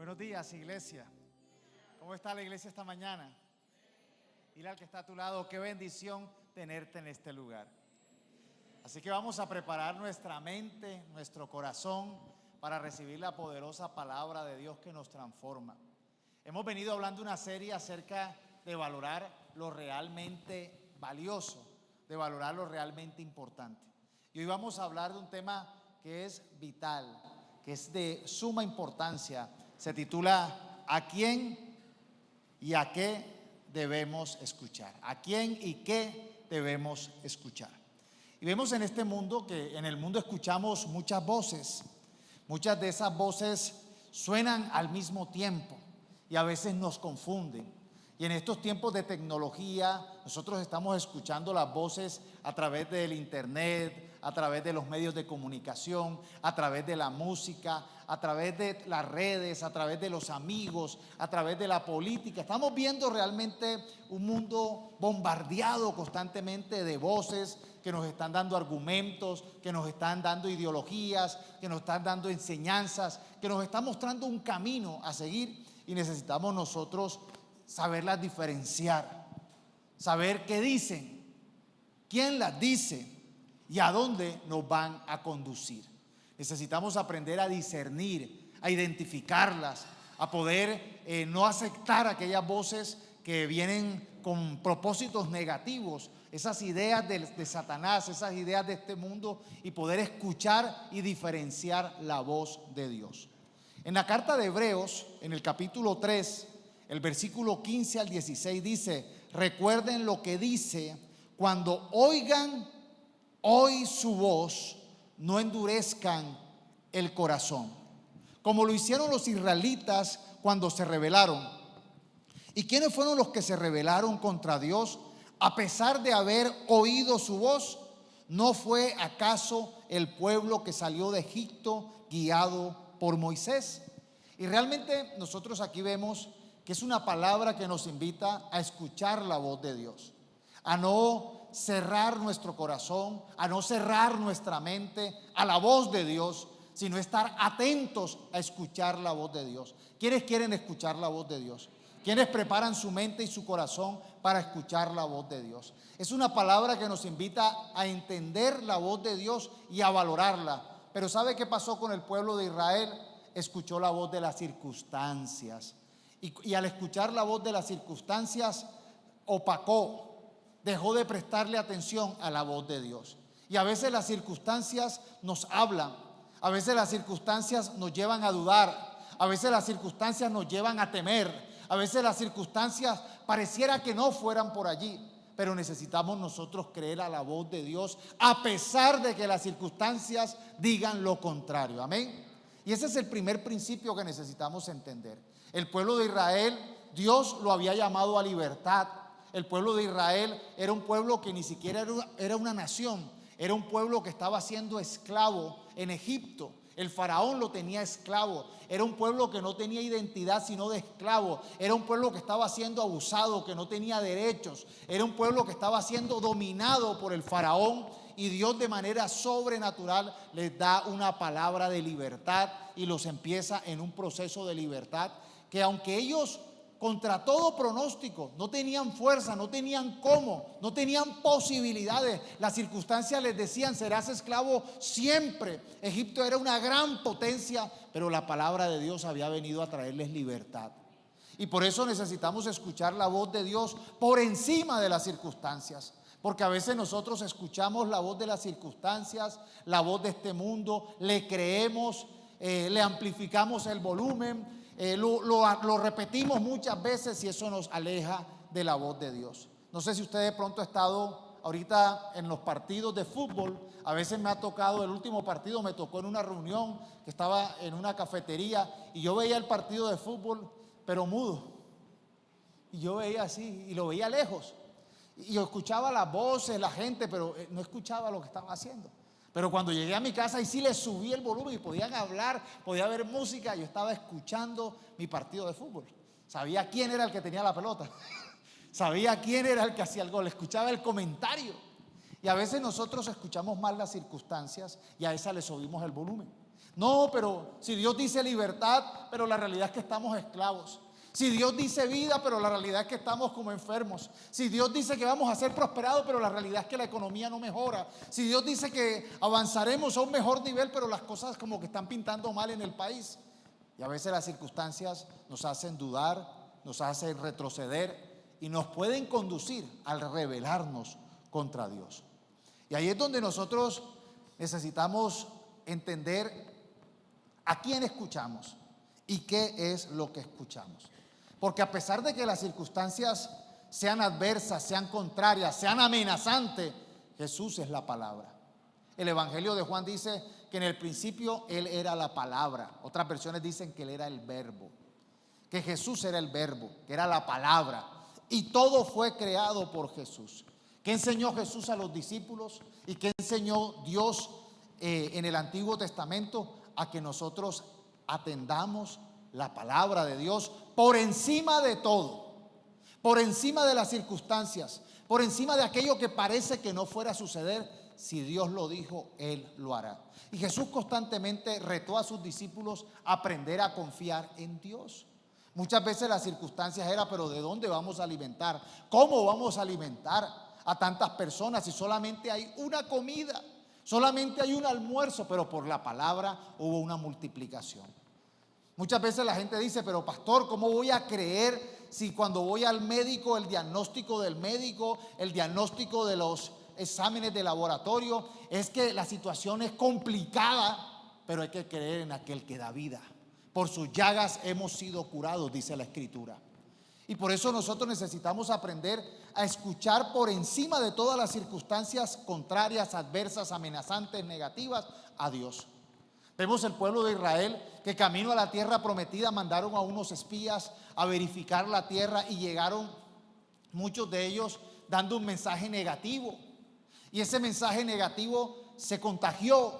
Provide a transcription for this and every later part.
Buenos días, iglesia. ¿Cómo está la iglesia esta mañana? Dile al que está a tu lado, qué bendición tenerte en este lugar. Así que vamos a preparar nuestra mente, nuestro corazón para recibir la poderosa palabra de Dios que nos transforma. Hemos venido hablando una serie acerca de valorar lo realmente valioso, de valorar lo realmente importante. Y hoy vamos a hablar de un tema que es vital, que es de suma importancia. Se titula ¿A quién y a qué debemos escuchar? ¿A quién y qué debemos escuchar? Y vemos en este mundo que en el mundo escuchamos muchas voces. Muchas de esas voces suenan al mismo tiempo y a veces nos confunden. Y en estos tiempos de tecnología, nosotros estamos escuchando las voces a través del internet, a través de los medios de comunicación, a través de la música, a través de las redes, a través de los amigos, a través de la política. Estamos viendo realmente un mundo bombardeado constantemente de voces que nos están dando argumentos, que nos están dando ideologías, que nos están dando enseñanzas, que nos están mostrando un camino a seguir, y necesitamos nosotros saberlas diferenciar, saber qué dicen, quién las dice y a dónde nos van a conducir. Necesitamos aprender a discernir, a identificarlas, a poder no aceptar aquellas voces que vienen con propósitos negativos, esas ideas de Satanás, esas ideas de este mundo, y poder escuchar y diferenciar la voz de Dios. En la carta de Hebreos, en el capítulo 3, el versículo 15 al 16 dice: recuerden lo que dice: cuando oigan hoy su voz, no endurezcan el corazón, como lo hicieron los israelitas cuando se rebelaron. ¿Y quiénes fueron los que se rebelaron contra Dios a pesar de haber oído su voz? ¿No fue acaso el pueblo que salió de Egipto guiado por Moisés? Y realmente nosotros aquí vemos que es una palabra que nos invita a escuchar la voz de Dios, a no cerrar nuestro corazón, a no cerrar nuestra mente a la voz de Dios, sino estar atentos a escuchar la voz de Dios. ¿Quiénes quieren escuchar la voz de Dios? ¿Quiénes preparan su mente y su corazón para escuchar la voz de Dios? Es una palabra que nos invita a entender la voz de Dios y a valorarla. Pero ¿sabe qué pasó con el pueblo de Israel? Escuchó la voz de las circunstancias. Y al escuchar la voz de las circunstancias, opacó, dejó de prestarle atención a la voz de Dios. Y a veces las circunstancias nos hablan, a veces las circunstancias nos llevan a dudar, a veces las circunstancias nos llevan a temer, a veces las circunstancias pareciera que no fueran por allí, pero necesitamos nosotros creer a la voz de Dios a pesar de que las circunstancias digan lo contrario. Amén. Y ese es el primer principio que necesitamos entender. El pueblo de Israel, Dios lo había llamado a libertad. El pueblo de Israel era un pueblo que ni siquiera era una nación, era un pueblo que estaba siendo esclavo en Egipto. El faraón lo tenía esclavo. Era un pueblo que no tenía identidad sino de esclavo. Era un pueblo que estaba siendo abusado, que no tenía derechos. Era un pueblo que estaba siendo dominado por el faraón. Y Dios de manera sobrenatural les da una palabra de libertad y los empieza en un proceso de libertad que, aunque ellos contra todo pronóstico no tenían fuerza, no tenían cómo, no tenían posibilidades, las circunstancias les decían: serás esclavo siempre. Egipto era una gran potencia, pero la palabra de Dios había venido a traerles libertad. Y por eso necesitamos escuchar la voz de Dios por encima de las circunstancias. Porque a veces nosotros escuchamos la voz de las circunstancias, la voz de este mundo, le creemos, le amplificamos el volumen, lo repetimos muchas veces, y eso nos aleja de la voz de Dios. No sé si usted de pronto ha estado ahorita en los partidos de fútbol. A veces me ha tocado, el último partido me tocó en una reunión que estaba en una cafetería, y yo veía el partido de fútbol pero mudo, y yo veía así y lo veía lejos. Y yo escuchaba las voces, la gente, pero no escuchaba lo que estaba haciendo. Pero cuando llegué a mi casa, y sí le subí el volumen y podían hablar, podía haber música, yo estaba escuchando mi partido de fútbol. Sabía quién era el que tenía la pelota, sabía quién era el que hacía el gol, escuchaba el comentario. Y a veces nosotros escuchamos mal las circunstancias y a esas le subimos el volumen. No, pero si Dios dice libertad, pero la realidad es que estamos esclavos. Si Dios dice vida, pero la realidad es que estamos como enfermos. Si Dios dice que vamos a ser prosperados, pero la realidad es que la economía no mejora. Si Dios dice que avanzaremos a un mejor nivel, pero las cosas como que están pintando mal en el país. Y a veces las circunstancias nos hacen dudar, nos hacen retroceder y nos pueden conducir al rebelarnos contra Dios. Y ahí es donde nosotros necesitamos entender a quién escuchamos y qué es lo que escuchamos. Porque a pesar de que las circunstancias sean adversas, sean contrarias, sean amenazantes, Jesús es la palabra. El Evangelio de Juan dice que en el principio Él era la palabra. Otras versiones dicen que Él era el verbo, que Jesús era el verbo, que era la palabra. Y todo fue creado por Jesús. ¿Qué enseñó Jesús a los discípulos? ¿Y qué enseñó Dios en el Antiguo Testamento? A que nosotros atendamos la palabra de Dios por encima de todo, por encima de las circunstancias, por encima de aquello que parece que no fuera a suceder. Si Dios lo dijo, Él lo hará. Y Jesús constantemente retó a sus discípulos a aprender a confiar en Dios. Muchas veces las circunstancias eran, pero ¿de dónde vamos a alimentar? ¿Cómo vamos a alimentar a tantas personas si solamente hay una comida? Solamente hay un almuerzo, pero por la palabra hubo una multiplicación. Muchas veces la gente dice, pero pastor, ¿cómo voy a creer si cuando voy al médico, el diagnóstico del médico, el diagnóstico de los exámenes de laboratorio, es que la situación es complicada, pero hay que creer en aquel que da vida? Por sus llagas hemos sido curados, dice la Escritura. Y por eso nosotros necesitamos aprender a escuchar por encima de todas las circunstancias contrarias, adversas, amenazantes, negativas, a Dios. Vemos el pueblo de Israel que camino a la tierra prometida mandaron a unos espías a verificar la tierra y llegaron muchos de ellos dando un mensaje negativo. Y ese mensaje negativo se contagió.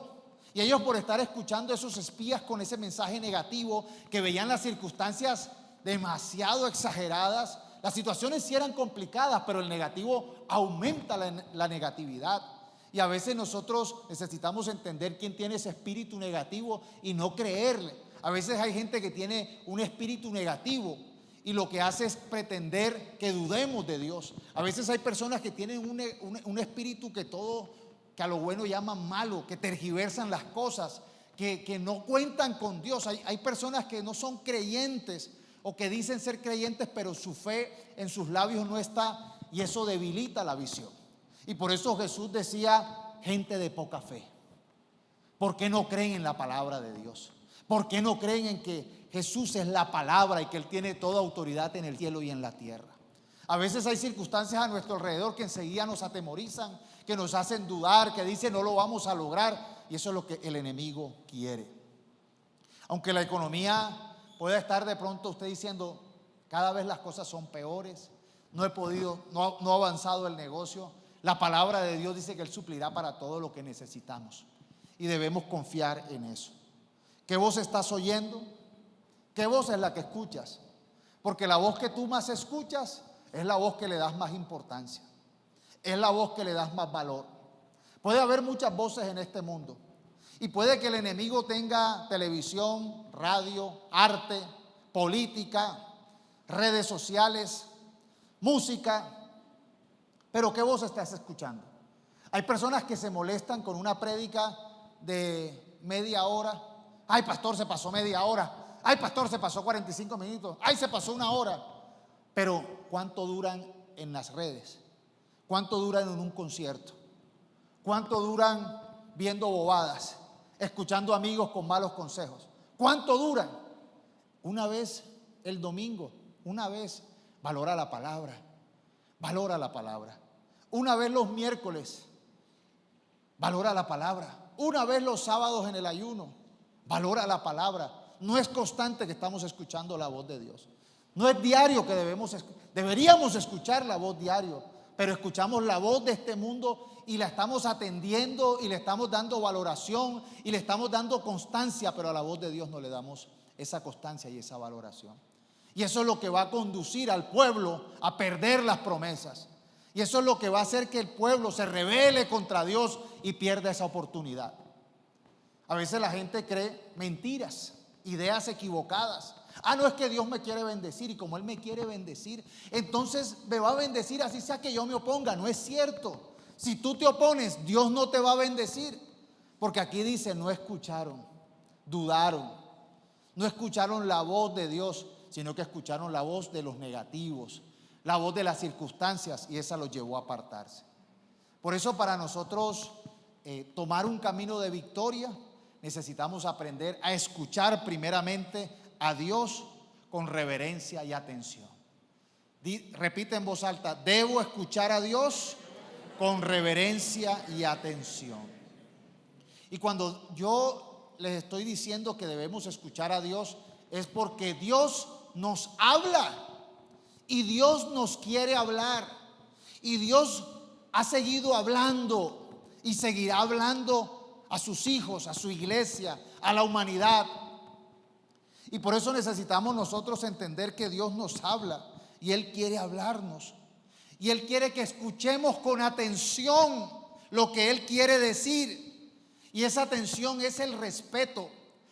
Y ellos, por estar escuchando a esos espías con ese mensaje negativo, que veían las circunstancias demasiado exageradas, las situaciones sí eran complicadas, pero el negativo aumenta la negatividad. Y a veces nosotros necesitamos entender quién tiene ese espíritu negativo y no creerle. A veces hay gente que tiene un espíritu negativo y lo que hace es pretender que dudemos de Dios. A veces hay personas que tienen un espíritu que a lo bueno llaman malo, que tergiversan las cosas, que no cuentan con Dios. Hay personas que no son creyentes o que dicen ser creyentes, pero su fe en sus labios no está, y eso debilita la visión. Y por eso Jesús decía, gente de poca fe, ¿por qué no creen en la palabra de Dios? ¿Por qué no creen en que Jesús es la palabra y que Él tiene toda autoridad en el cielo y en la tierra? A veces hay circunstancias a nuestro alrededor que enseguida nos atemorizan, que nos hacen dudar, que dicen no lo vamos a lograr, y eso es lo que el enemigo quiere. Aunque la economía pueda estar de pronto usted diciendo, cada vez las cosas son peores, no ha avanzado el negocio, la palabra de Dios dice que Él suplirá para todo lo que necesitamos y debemos confiar en eso. ¿Qué voz estás oyendo? ¿Qué voz es la que escuchas? Porque la voz que tú más escuchas es la voz que le das más importancia, es la voz que le das más valor. Puede haber muchas voces en este mundo y puede que el enemigo tenga televisión, radio, arte, política, redes sociales, música, pero ¿qué voz estás escuchando? Hay personas que se molestan con una prédica de media hora. Ay, pastor, se pasó media hora. Ay, pastor, se pasó 45 minutos. Ay, se pasó una hora. Pero ¿cuánto duran en las redes? ¿Cuánto duran en un concierto? ¿Cuánto duran viendo bobadas, escuchando amigos con malos consejos? ¿Cuánto duran? Una vez el domingo, una vez valora la palabra, valora la palabra. Una vez los miércoles, valora la palabra. Una vez los sábados en el ayuno, valora la palabra. No es constante que estamos escuchando la voz de Dios. No es diario que deberíamos escuchar la voz diario, pero escuchamos la voz de este mundo y la estamos atendiendo y le estamos dando valoración y le estamos dando constancia, pero a la voz de Dios no le damos esa constancia y esa valoración. Y eso es lo que va a conducir al pueblo a perder las promesas. Y eso es lo que va a hacer que el pueblo se rebele contra Dios y pierda esa oportunidad. A veces la gente cree mentiras, ideas equivocadas. No es que Dios me quiere bendecir y como Él me quiere bendecir, entonces me va a bendecir así sea que yo me oponga. No es cierto. Si tú te opones, Dios no te va a bendecir. Porque aquí dice, no escucharon, dudaron, no escucharon la voz de Dios, sino que escucharon la voz de los negativos, la voz de las circunstancias, y esa los llevó a apartarse. Por eso para nosotros tomar un camino de victoria, necesitamos aprender a escuchar primeramente a Dios con reverencia y atención. Repite en voz alta, debo escuchar a Dios con reverencia y atención. Y cuando yo les estoy diciendo que debemos escuchar a Dios, es porque Dios nos habla y Dios nos quiere hablar. Y Dios ha seguido hablando y seguirá hablando a sus hijos, a su iglesia, a la humanidad. Y por eso necesitamos nosotros entender que Dios nos habla y Él quiere hablarnos. Y Él quiere que escuchemos con atención lo que Él quiere decir. Y esa atención es el respeto,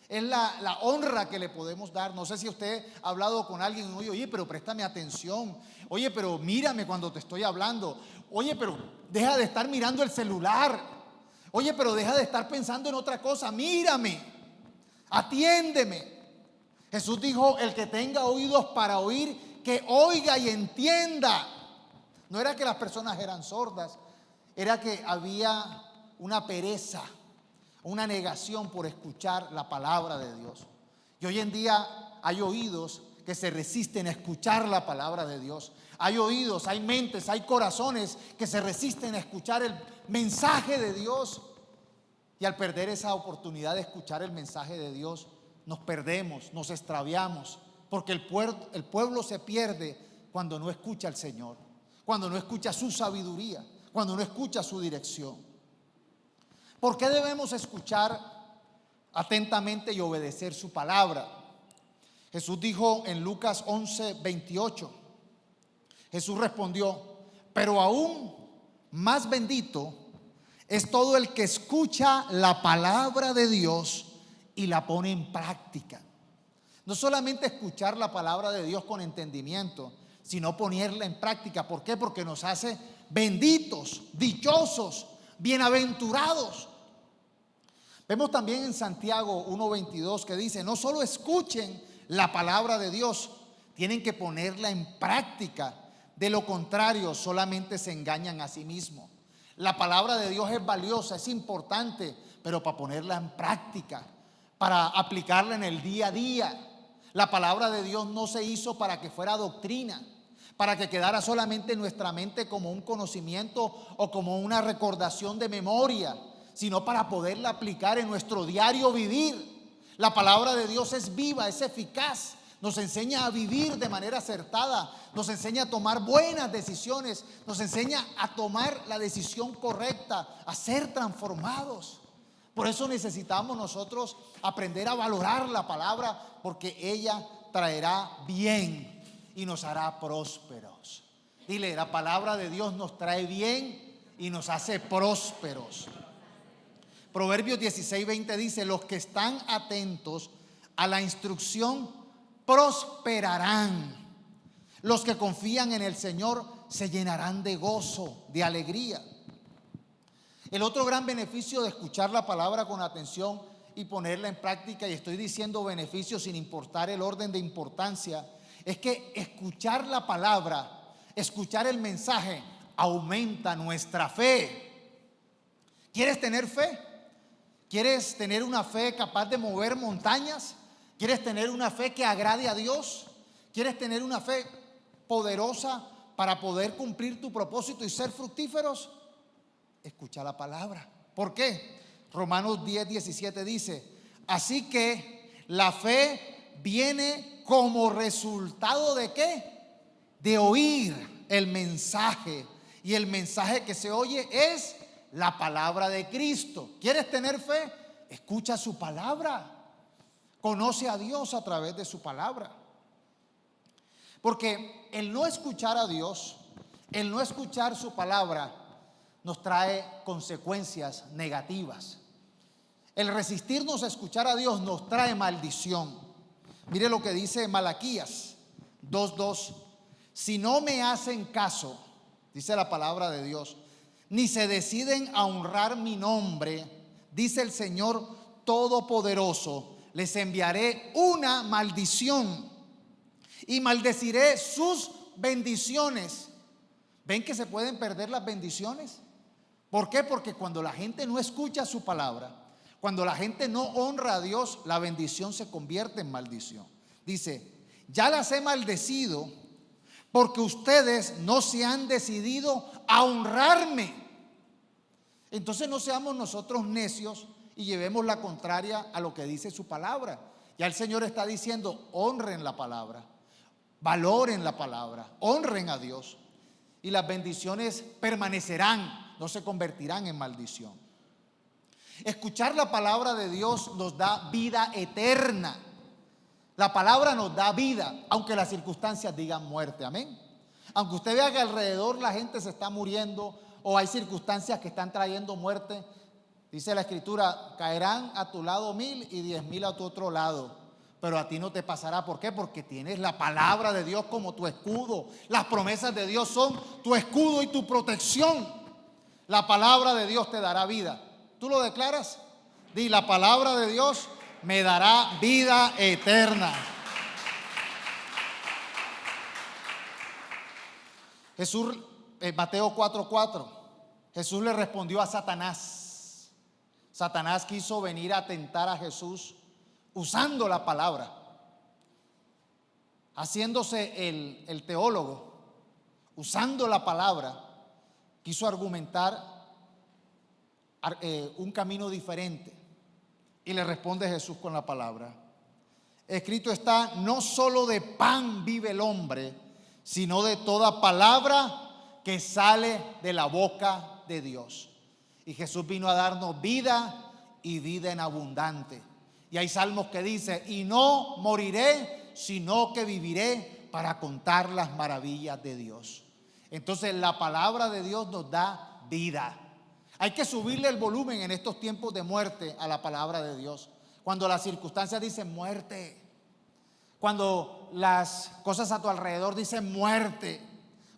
es la honra que le podemos dar. No sé si usted ha hablado con alguien, oye, pero préstame atención. Oye, pero mírame cuando te estoy hablando. Oye, pero deja de estar mirando el celular. Oye, pero deja de estar pensando en otra cosa. Mírame, atiéndeme. Jesús dijo, el que tenga oídos para oír, que oiga y entienda. No era que las personas eran sordas, era que había una pereza, una negación por escuchar la palabra de Dios. Y hoy en día hay oídos que se resisten a escuchar la palabra de Dios. Hay oídos, hay mentes, hay corazones que se resisten a escuchar el mensaje de Dios. Y al perder esa oportunidad de escuchar el mensaje de Dios, nos perdemos, nos extraviamos, porque el pueblo se pierde cuando no escucha al Señor, cuando no escucha su sabiduría, cuando no escucha su dirección. ¿Por qué debemos escuchar atentamente y obedecer su palabra? Jesús dijo en Lucas 11:28, Jesús respondió, pero aún más bendito es todo el que escucha la palabra de Dios y la pone en práctica. No solamente escuchar la palabra de Dios con entendimiento, sino ponerla en práctica. ¿Por qué? Porque nos hace benditos, dichosos, bienaventurados. Vemos también en Santiago 1:22 que dice, no solo escuchen la palabra de Dios, tienen que ponerla en práctica. De lo contrario, solamente se engañan a sí mismos. La palabra de Dios es valiosa, es importante, pero para ponerla en práctica, para aplicarla en el día a día. La palabra de Dios no se hizo para que fuera doctrina, para que quedara solamente en nuestra mente como un conocimiento o como una recordación de memoria, sino para poderla aplicar en nuestro diario vivir. La palabra de Dios es viva, es eficaz, nos enseña a vivir de manera acertada, nos enseña a tomar buenas decisiones, nos enseña a tomar la decisión correcta, a ser transformados. Por eso necesitamos nosotros aprender a valorar la palabra, porque ella traerá bien y nos hará prósperos. Dile, la palabra de Dios nos trae bien y nos hace prósperos. Proverbios 16:20 dice, los que están atentos a la instrucción prosperarán. Los que confían en el Señor se llenarán de gozo, de alegría. El otro gran beneficio de escuchar la palabra con atención y ponerla en práctica, y estoy diciendo beneficio sin importar el orden de importancia, es que escuchar la palabra, escuchar el mensaje, aumenta nuestra fe. ¿Quieres tener fe? ¿Quieres tener una fe capaz de mover montañas? ¿Quieres tener una fe que agrade a Dios? ¿Quieres tener una fe poderosa para poder cumplir tu propósito y ser fructíferos? Escucha la palabra. ¿Por qué? Romanos 10:17 dice, así que la fe viene como resultado ¿de qué? De oír el mensaje. Y el mensaje que se oye es la palabra de Cristo. ¿Quieres tener fe? Escucha su palabra. Conoce a Dios a través de su palabra. Porque el no escuchar a Dios, el no escuchar su palabra, nos trae consecuencias negativas. el resistirnos a escuchar a Dios nos trae maldición. Mire lo que dice Malaquías 2:2. Si no me hacen caso, dice la palabra de Dios, ni se deciden a honrar mi nombre, dice el Señor Todopoderoso, les enviaré una maldición y maldeciré sus bendiciones. ¿Ven que se pueden perder las bendiciones? ¿Por qué? Porque cuando la gente no escucha su palabra, cuando la gente no honra a Dios, la bendición se convierte en maldición. Dice, ya las he maldecido porque ustedes no se han decidido a honrarme. Entonces no seamos nosotros necios y llevemos la contraria a lo que dice su palabra. Ya el Señor está diciendo, honren la palabra, valoren la palabra, honren a Dios y las bendiciones permanecerán, no se convertirán en maldición. Escuchar la palabra de Dios nos da vida eterna. La palabra nos da vida, aunque las circunstancias digan muerte, amén. Aunque usted vea que alrededor la gente se está muriendo o hay circunstancias que están trayendo muerte, dice la Escritura, caerán a tu lado 1000 y 10,000 a tu otro lado, pero a ti no te pasará. ¿Por qué? Porque tienes la palabra de Dios como tu escudo. Las promesas de Dios son tu escudo y tu protección. La palabra de Dios te dará vida. ¿Tú lo declaras? Di, la palabra de Dios me dará vida eterna. Jesús, en Mateo 4:4, Jesús le respondió a Satanás. Satanás quiso venir a tentar a Jesús usando la palabra, haciéndose el teólogo, usando la palabra, quiso argumentar un camino diferente. Y le responde Jesús con la palabra. Escrito está, no solo de pan vive el hombre, sino de toda palabra que sale de la boca de Dios. Y Jesús vino a darnos vida y vida en abundante. Y hay salmos que dice, y no moriré, sino que viviré para contar las maravillas de Dios. Entonces la palabra de Dios nos da vida. Hay que subirle el volumen en estos tiempos de muerte a la palabra de Dios. Cuando las circunstancias dicen muerte, cuando las cosas a tu alrededor dicen muerte,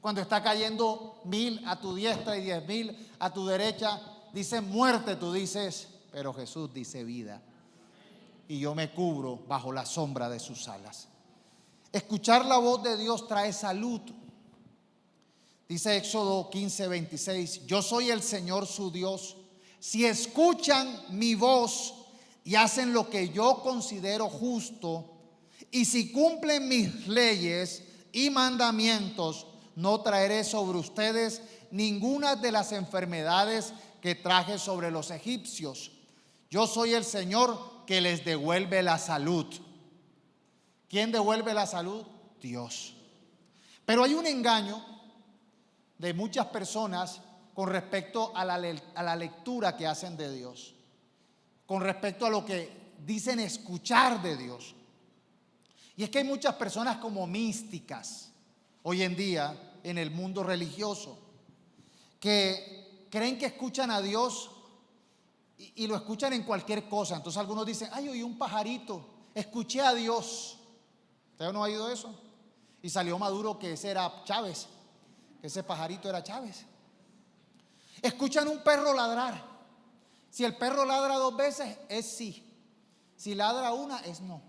cuando está cayendo 1000 a tu diestra y 10,000 a tu derecha, dicen muerte, tú dices, pero Jesús dice vida. Y yo me cubro bajo la sombra de sus alas. Escuchar la voz de Dios trae salud. Dice Éxodo 15:26, yo soy el Señor su Dios. Si escuchan mi voz y hacen lo que yo considero justo, y si cumplen mis leyes y mandamientos, no traeré sobre ustedes ninguna de las enfermedades que traje sobre los egipcios. Yo soy el Señor que les devuelve la salud. ¿Quién devuelve la salud? Dios. Pero hay un engaño de muchas personas con respecto a la lectura que hacen de Dios, con respecto a lo que dicen escuchar de Dios. Y es que hay muchas personas como místicas hoy en día en el mundo religioso que creen que escuchan a Dios y lo escuchan en cualquier cosa. Entonces algunos dicen, ay, oí un pajarito, escuché a Dios. ¿Usted no ha oído eso? Y salió Maduro que ese era Chávez, que ese pajarito era Chávez. Escuchan un perro ladrar. Si el perro ladra 2 veces es sí, si ladra una es no.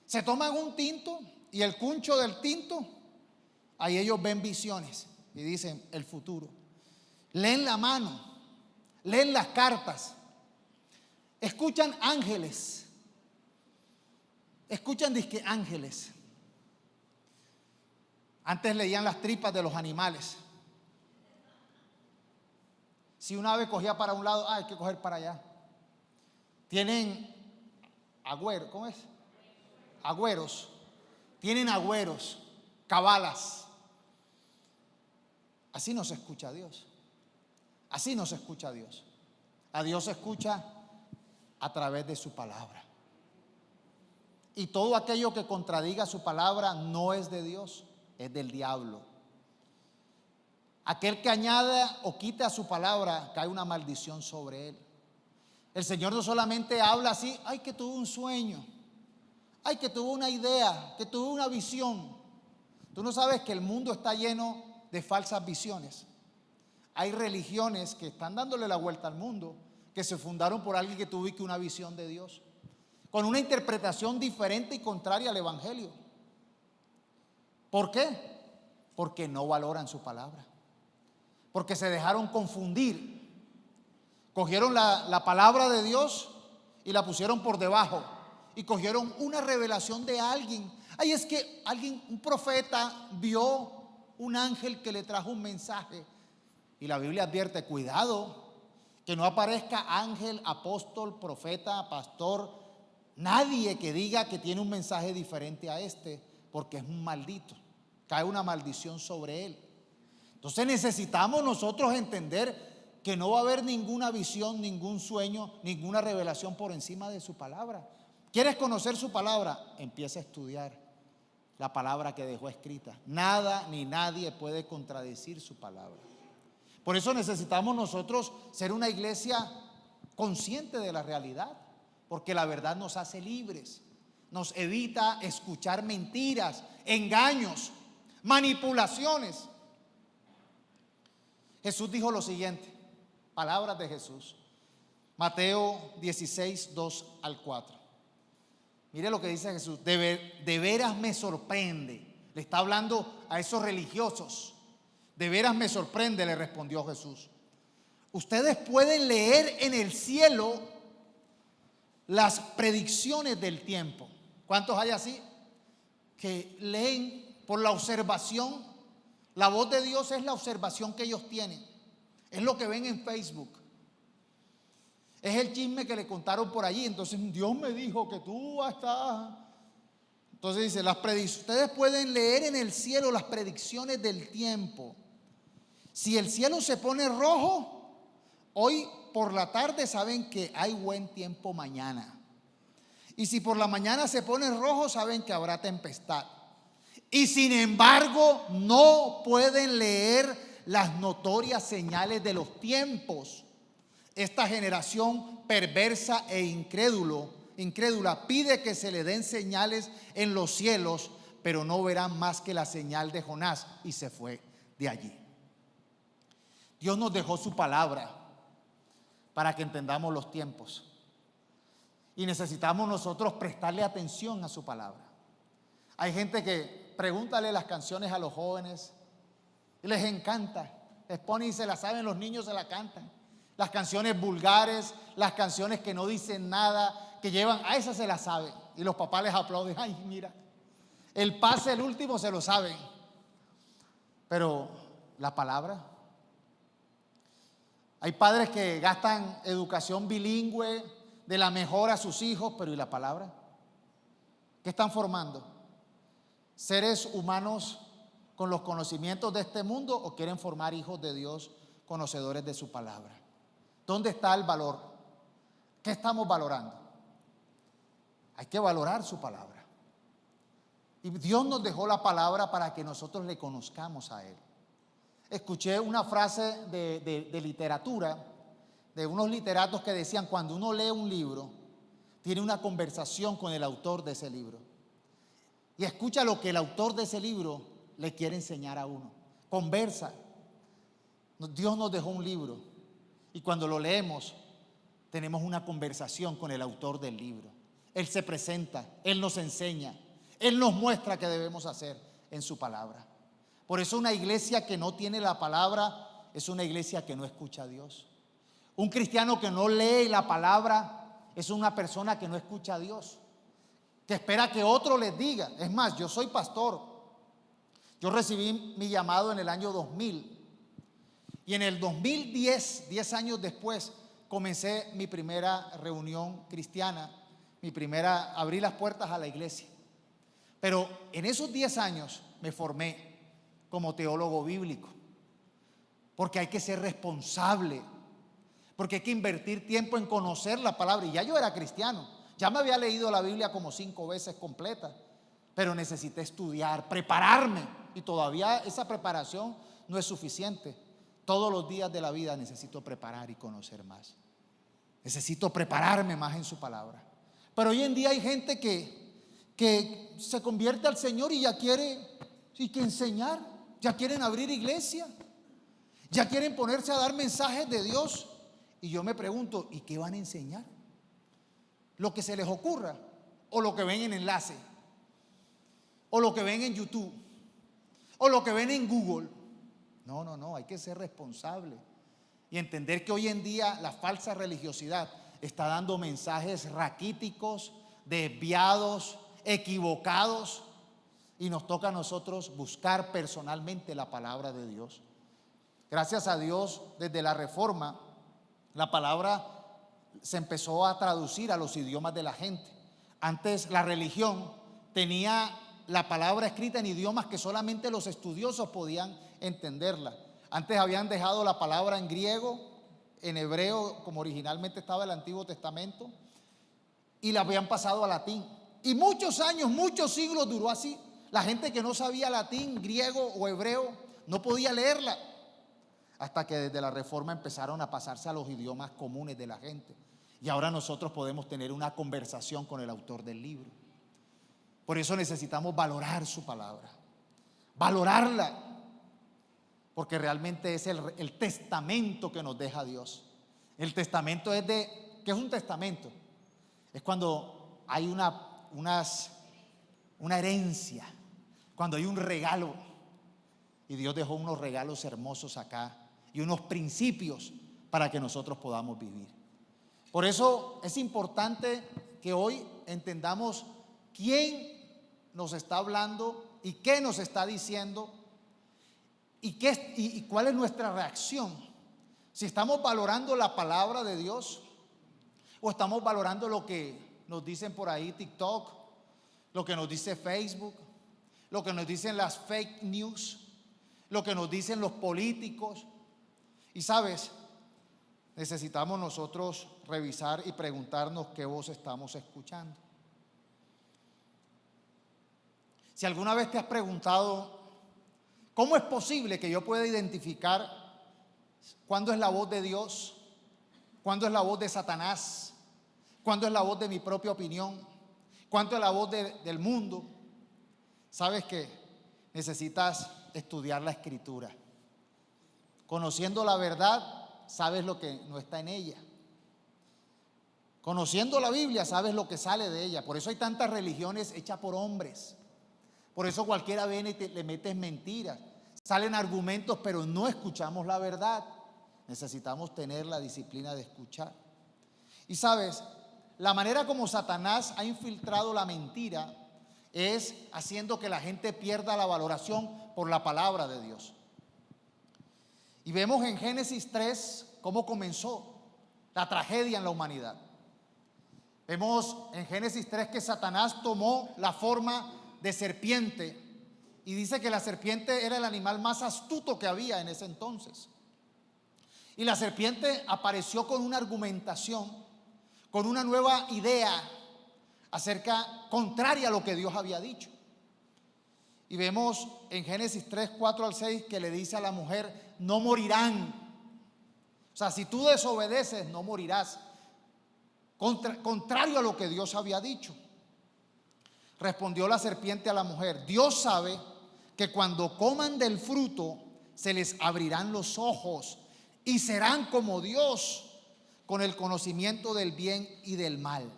Se toman un tinto y el cuncho del tinto, ahí ellos ven visiones y dicen el futuro. Leen la mano, leen las cartas, escuchan ángeles, escuchan disque ángeles. Antes leían las tripas de los animales. Si un ave cogía para un lado, hay que coger para allá. Tienen agüero, ¿cómo es? Agüeros. Tienen agüeros, cabalas. Así no se escucha a Dios. Así no se escucha a Dios. A Dios se escucha a través de su palabra. Y todo aquello que contradiga su palabra no es de Dios, es del diablo. aquel que añada o quita a su palabra, cae una maldición sobre él. El Señor no solamente habla así, ay, que tuvo un sueño, ay, que tuvo una idea, que tuvo una visión. Tú no sabes que el mundo está lleno de falsas visiones. Hay religiones que están dándole la vuelta al mundo, que se fundaron por alguien que tuvo una visión de Dios, con una interpretación diferente y contraria al Evangelio. ¿Por qué? Porque no valoran su palabra, porque se dejaron confundir. Cogieron la palabra de Dios y la pusieron por debajo, y cogieron una revelación de alguien. Ay, es que un profeta vio un ángel que le trajo un mensaje, y la Biblia advierte: cuidado, que no aparezca ángel, apóstol, profeta, pastor, nadie que diga que tiene un mensaje diferente a este, porque es un maldito, cae una maldición sobre él. Entonces necesitamos nosotros entender que no va a haber ninguna visión, ningún sueño, ninguna revelación por encima de su palabra. ¿Quieres conocer su palabra? Empieza a estudiar la palabra que dejó escrita. Nada ni nadie puede contradecir su palabra. Por eso necesitamos nosotros ser una iglesia consciente de la realidad, porque la verdad nos hace libres, nos evita escuchar mentiras, engaños, manipulaciones. Jesús dijo lo siguiente, palabras de Jesús, Mateo 16, 2 al 4. Mire lo que dice Jesús: de veras me sorprende. Le está hablando a esos religiosos. De veras me sorprende, le respondió Jesús. Ustedes pueden leer en el cielo las predicciones del tiempo. ¿Cuántos hay así? Que leen por la observación. La voz de Dios es la observación que ellos tienen. Es lo que ven en Facebook. Es el chisme que le contaron por allí. Entonces Dios me dijo que tú estás. Entonces dice, ustedes pueden leer en el cielo las predicciones del tiempo. Si el cielo se pone rojo, hoy por la tarde saben que hay buen tiempo mañana. Y si por la mañana se pone rojo, saben que habrá tempestad. Y sin embargo, no pueden leer las notorias señales de los tiempos. Esta generación perversa e incrédula pide que se le den señales en los cielos, pero no verán más que la señal de Jonás, y se fue de allí. Dios nos dejó su palabra para que entendamos los tiempos, y necesitamos nosotros prestarle atención a su palabra. Hay gente que pregúntale las canciones a los jóvenes y les encanta, les pone y se las saben, los niños se la cantan. Las canciones vulgares, las canciones que no dicen nada, que llevan, a esas se las saben, y los papás les aplauden. Ay, mira, el pase, el último, se lo saben. Pero la palabra, hay padres que gastan educación bilingüe de la mejor a sus hijos, pero ¿y la palabra? ¿Qué están formando? ¿Seres humanos con los conocimientos de este mundo, o quieren formar hijos de Dios conocedores de su palabra? ¿Dónde está el valor? ¿Qué estamos valorando? Hay que valorar su palabra. Y Dios nos dejó la palabra para que nosotros le conozcamos a Él. Escuché una frase de literatura, de unos literatos que decían: cuando uno lee un libro, tiene una conversación con el autor de ese libro, y escucha lo que el autor de ese libro le quiere enseñar a uno. Conversa. Dios nos dejó un libro, y cuando lo leemos tenemos una conversación con el autor del libro. Él se presenta, Él nos enseña, Él nos muestra qué debemos hacer en su palabra. Por eso una iglesia que no tiene la palabra es una iglesia que no escucha a Dios. Un cristiano que no lee la palabra es una persona que no escucha a Dios, que espera que otro les diga. Es más, yo soy pastor. Yo recibí mi llamado en el año 2000. Y en el 2010, 10 años después, comencé mi primera reunión cristiana, abrí las puertas a la iglesia. Pero en esos 10 años me formé como teólogo bíblico, porque hay que ser responsable, porque hay que invertir tiempo en conocer la palabra. Y ya yo era cristiano, ya me había leído la Biblia como 5 veces completa, pero necesité estudiar, prepararme, y todavía esa preparación no es suficiente. Todos los días de la vida necesito preparar y conocer más. Necesito prepararme más en su palabra. Pero hoy en día hay gente que se convierte al Señor y ya quiere que enseñar, ya quieren abrir iglesia, ya quieren ponerse a dar mensajes de Dios. Y yo me pregunto, ¿y qué van a enseñar? ¿Lo que se les ocurra? ¿O lo que ven en enlace? ¿O lo que ven en YouTube? ¿O lo que ven en Google? No, hay que ser responsable y entender que hoy en día la falsa religiosidad está dando mensajes raquíticos, desviados, equivocados, y nos toca a nosotros buscar personalmente la palabra de Dios. Gracias a Dios, desde la Reforma, la palabra se empezó a traducir a los idiomas de la gente. Antes la religión tenía la palabra escrita en idiomas que solamente los estudiosos podían entenderla. Antes habían dejado la palabra en griego, en hebreo, como originalmente estaba el Antiguo Testamento, y la habían pasado a latín. Y muchos años, muchos siglos duró así. La gente que no sabía latín, griego o hebreo no podía leerla, hasta que desde la Reforma empezaron a pasarse a los idiomas comunes de la gente. Y ahora nosotros podemos tener una conversación con el autor del libro. Por eso necesitamos valorar su palabra, valorarla, porque realmente es el testamento que nos deja Dios. El testamento ¿qué es un testamento? Es cuando hay una herencia, cuando hay un regalo, y Dios dejó unos regalos hermosos acá y unos principios para que nosotros podamos vivir. Por eso es importante que hoy entendamos quién nos está hablando y qué nos está diciendo y cuál es nuestra reacción. Si estamos valorando la palabra de Dios o estamos valorando lo que nos dicen por ahí TikTok, lo que nos dice Facebook, lo que nos dicen las fake news, lo que nos dicen los políticos. Y sabes, necesitamos nosotros revisar y preguntarnos qué voz estamos escuchando. Si alguna vez te has preguntado, ¿cómo es posible que yo pueda identificar cuándo es la voz de Dios, cuándo es la voz de Satanás, cuándo es la voz de mi propia opinión, cuándo es la voz del mundo? Sabes que necesitas estudiar la Escritura. Conociendo la verdad, sabes lo que no está en ella. Conociendo la Biblia, sabes lo que sale de ella. Por eso hay tantas religiones hechas por hombres. Por eso cualquiera viene y le metes mentiras. Salen argumentos, pero no escuchamos la verdad. Necesitamos tener la disciplina de escuchar. Y sabes, la manera como Satanás ha infiltrado la mentira es haciendo que la gente pierda la valoración por la palabra de Dios. Y vemos en Génesis 3 cómo comenzó la tragedia en la humanidad. Vemos en Génesis 3 que Satanás tomó la forma de serpiente y dice que la serpiente era el animal más astuto que había en ese entonces. Y la serpiente apareció con una argumentación, con una nueva idea contraria a lo que Dios había dicho. Y vemos en Génesis 3, 4 al 6 que le dice a la mujer, no morirán. O sea, si tú desobedeces, no morirás. Contrario a lo que Dios había dicho. Respondió la serpiente a la mujer, Dios sabe que cuando coman del fruto se les abrirán los ojos y serán como Dios, con el conocimiento del bien y del mal.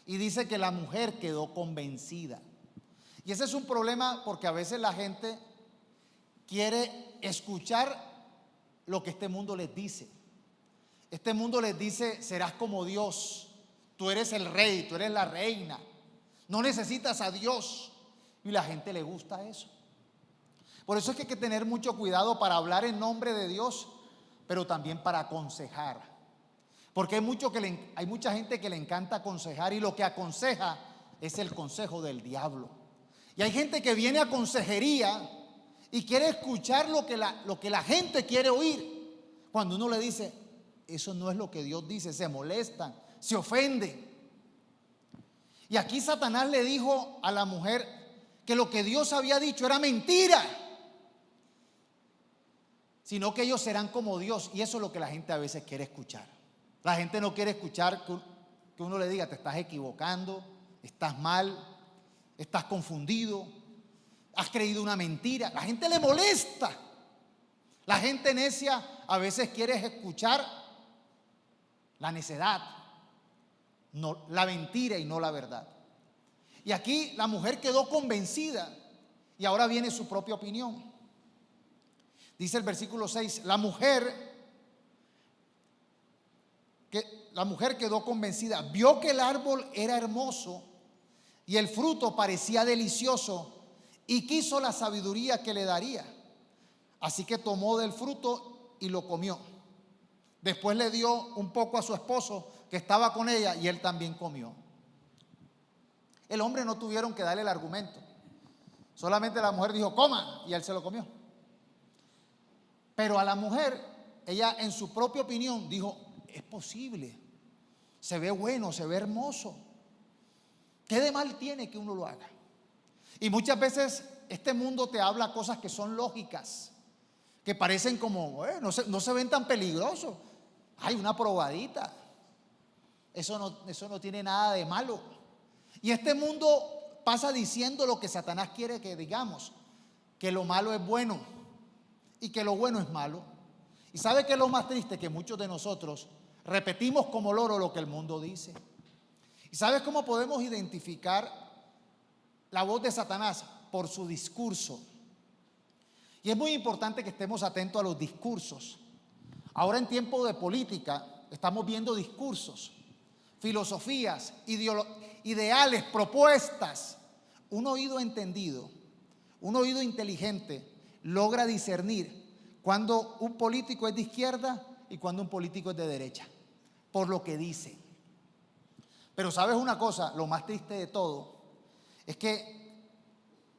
Y dice que la mujer quedó convencida. Y ese es un problema porque a veces la gente quiere escuchar lo que este mundo les dice. Este mundo les dice, serás como Dios, tú eres el rey, tú eres la reina, no necesitas a Dios. Y la gente le gusta eso. Por eso es que hay que tener mucho cuidado para hablar en nombre de Dios, pero también para aconsejar. Porque hay mucha gente que le encanta aconsejar y lo que aconseja es el consejo del diablo. Y hay gente que viene a consejería y quiere escuchar lo que la gente quiere oír. Cuando uno le dice, eso no es lo que Dios dice, se molestan, se ofenden. Y aquí Satanás le dijo a la mujer que lo que Dios había dicho era mentira. sino que ellos serán como Dios. Y eso es lo que la gente a veces quiere escuchar. La gente no quiere escuchar que uno le diga: te estás equivocando, estás mal, estás confundido, has creído una mentira. La gente le molesta. La gente necia a veces quiere escuchar la necedad, no, la mentira y no la verdad. Y aquí la mujer quedó convencida y ahora viene su propia opinión. Dice el versículo 6, la mujer quedó convencida, vio que el árbol era hermoso y el fruto parecía delicioso y quiso la sabiduría que le daría. Así que tomó del fruto y lo comió. Después le dio un poco a su esposo que estaba con ella y él también comió. El hombre no tuvieron que darle el argumento. Solamente la mujer dijo: coma, y él se lo comió. Pero a la mujer, ella en su propia opinión dijo: es posible, se ve bueno, se ve hermoso. ¿Qué de mal tiene que uno lo haga? Y muchas veces este mundo te habla cosas que son lógicas, que parecen como, no se ven tan peligrosos. Hay una probadita. Eso no tiene nada de malo. Y este mundo pasa diciendo lo que Satanás quiere que digamos, que lo malo es bueno y que lo bueno es malo. ¿Y sabe qué es lo más triste? Que muchos de nosotros repetimos como loro lo que el mundo dice. ¿Y sabes cómo podemos identificar la voz de Satanás? Por su discurso. Y es muy importante que estemos atentos a los discursos. Ahora en tiempo de política estamos viendo discursos, filosofías, ideales, propuestas. Un oído entendido, un oído inteligente logra discernir cuando un político es de izquierda y cuando un político es de derecha, por lo que dice. Pero ¿sabes una cosa? Lo más triste de todo es que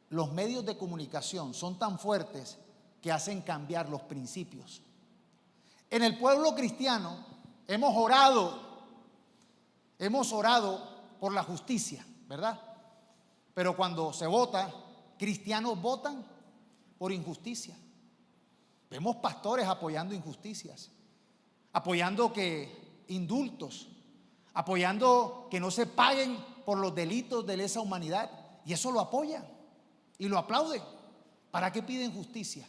los medios de comunicación son tan fuertes que hacen cambiar los principios. En el pueblo cristiano hemos orado por la justicia, ¿verdad? Pero cuando se vota, cristianos votan por injusticia. Vemos pastores apoyando injusticias, apoyando que indultos, apoyando que no se paguen por los delitos de lesa humanidad, y eso lo apoyan y lo aplauden. ¿Para qué piden justicia?